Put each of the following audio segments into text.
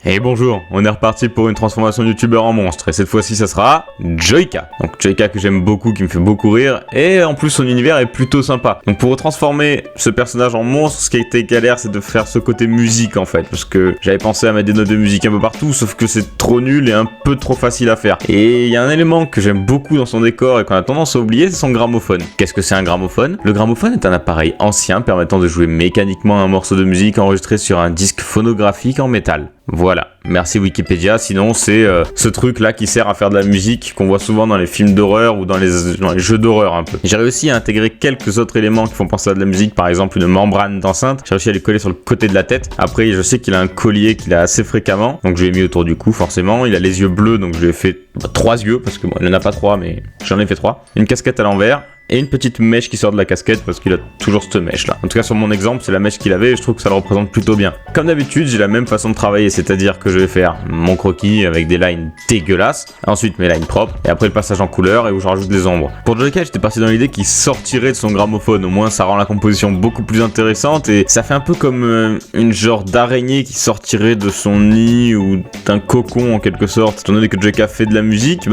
Et bonjour, on est reparti pour une transformation de youtubeur en monstre, et cette fois-ci ça sera Joyka. Donc Joyka que j'aime beaucoup, qui me fait beaucoup rire, et en plus son univers est plutôt sympa. Donc pour transformer ce personnage en monstre, ce qui a été galère c'est de faire ce côté musique en fait, parce que j'avais pensé à mettre des notes de musique un peu partout, sauf que c'est trop nul et un peu trop facile à faire. Et il y a un élément que j'aime beaucoup dans son décor et qu'on a tendance à oublier, c'est son gramophone. Qu'est-ce que c'est un gramophone? Le gramophone est un appareil ancien permettant de jouer mécaniquement un morceau de musique enregistré sur un disque phonographique en métal. Voilà, merci Wikipédia, sinon c'est ce truc là qui sert à faire de la musique qu'on voit souvent dans les films d'horreur ou dans les jeux d'horreur un peu. J'ai réussi à intégrer quelques autres éléments qui font penser à de la musique, par exemple une membrane d'enceinte, j'ai réussi à les coller sur le côté de la tête. Après je sais qu'il a un collier qu'il a assez fréquemment, donc je l'ai mis autour du cou forcément. Il a les yeux bleus, donc je lui ai fait 3 yeux, parce que bon, il en a pas 3 mais j'en ai fait 3. Une casquette à l'envers. Et une petite mèche qui sort de la casquette parce qu'il a toujours cette mèche là. En tout cas sur mon exemple c'est la mèche qu'il avait et je trouve que ça le représente plutôt bien. Comme d'habitude j'ai la même façon de travailler, c'est-à-dire que je vais faire mon croquis avec des lines dégueulasses, ensuite mes lines propres et après le passage en couleur et où je rajoute des ombres. Pour Joyka j'étais parti dans l'idée qu'il sortirait de son gramophone, au moins ça rend la composition beaucoup plus intéressante et ça fait un peu comme une genre d'araignée qui sortirait de son nid ou d'un cocon en quelque sorte. Étant donné que Joyka fait de la musique,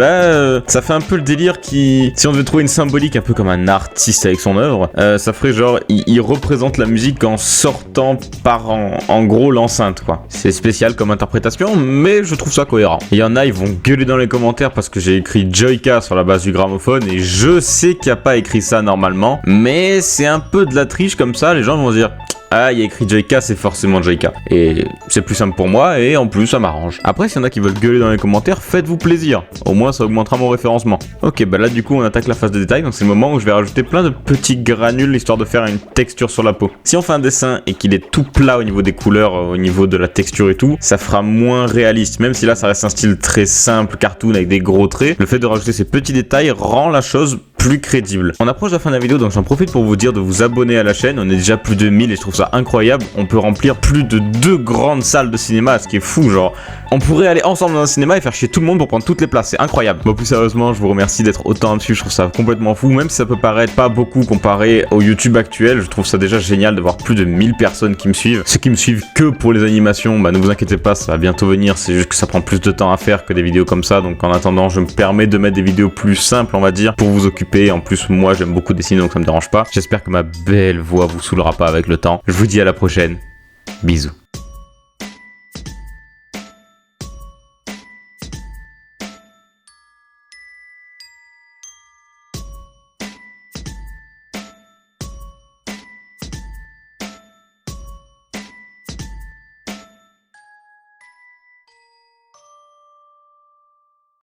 ça fait un peu le délire qui, si on devait trouver une symbolique un peu comme un artiste avec son œuvre, ça ferait genre il représente la musique en sortant par en gros l'enceinte quoi. C'est spécial comme interprétation mais je trouve ça cohérent. Il y en a ils vont gueuler dans les commentaires parce que j'ai écrit Joyka sur la base du gramophone et je sais qu'il n'y a pas écrit ça normalement, mais c'est un peu de la triche comme ça, les gens vont se dire ah, il y a écrit Joyka, c'est forcément Joyka. Et c'est plus simple pour moi, et en plus, ça m'arrange. Après, s'il y en a qui veulent gueuler dans les commentaires, faites-vous plaisir. Au moins, ça augmentera mon référencement. Ok, bah là, du coup, on attaque la phase de détail, donc c'est le moment où je vais rajouter plein de petits granules, histoire de faire une texture sur la peau. Si on fait un dessin et qu'il est tout plat au niveau des couleurs, au niveau de la texture et tout, ça fera moins réaliste. Même si là, ça reste un style très simple, cartoon, avec des gros traits, le fait de rajouter ces petits détails rend la chose plus crédible. On approche de la fin de la vidéo, donc j'en profite pour vous dire de vous abonner à la chaîne. On est déjà plus de 1000 et je trouve ça incroyable. On peut remplir plus de 2 grandes salles de cinéma, ce qui est fou, genre. On pourrait aller ensemble dans un cinéma et faire chier tout le monde pour prendre toutes les places, c'est incroyable. Bon, plus sérieusement, je vous remercie d'être autant dessus, je trouve ça complètement fou, même si ça peut paraître pas beaucoup comparé au YouTube actuel, je trouve ça déjà génial de voir plus de 1000 personnes qui me suivent. Ceux qui me suivent que pour les animations, ne vous inquiétez pas, ça va bientôt venir, c'est juste que ça prend plus de temps à faire que des vidéos comme ça, donc en attendant, je me permets de mettre des vidéos plus simples, on va dire, pour vous occuper. En plus, moi, j'aime beaucoup dessiner, donc ça me dérange pas. J'espère que ma belle voix vous saoulera pas avec le temps. Je vous dis à la prochaine. Bisous.